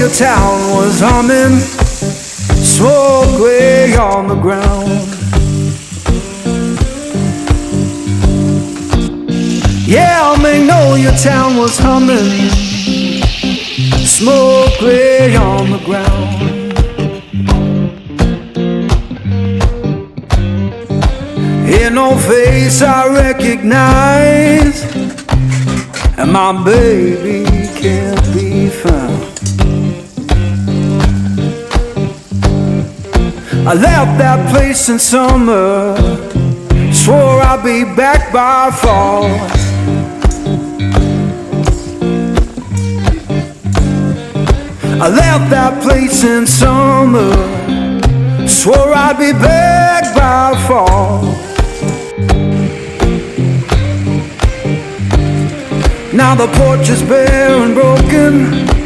your town was humming, smoke way on the ground. Yeah, I may know your town was humming, smoke way on the ground. Ain't no face I recognize, and my baby can't be found. I left that place in summer, swore I'd be back by fall. I left that place in summer, swore I'd be back by fall. Now the porch is bare and broken,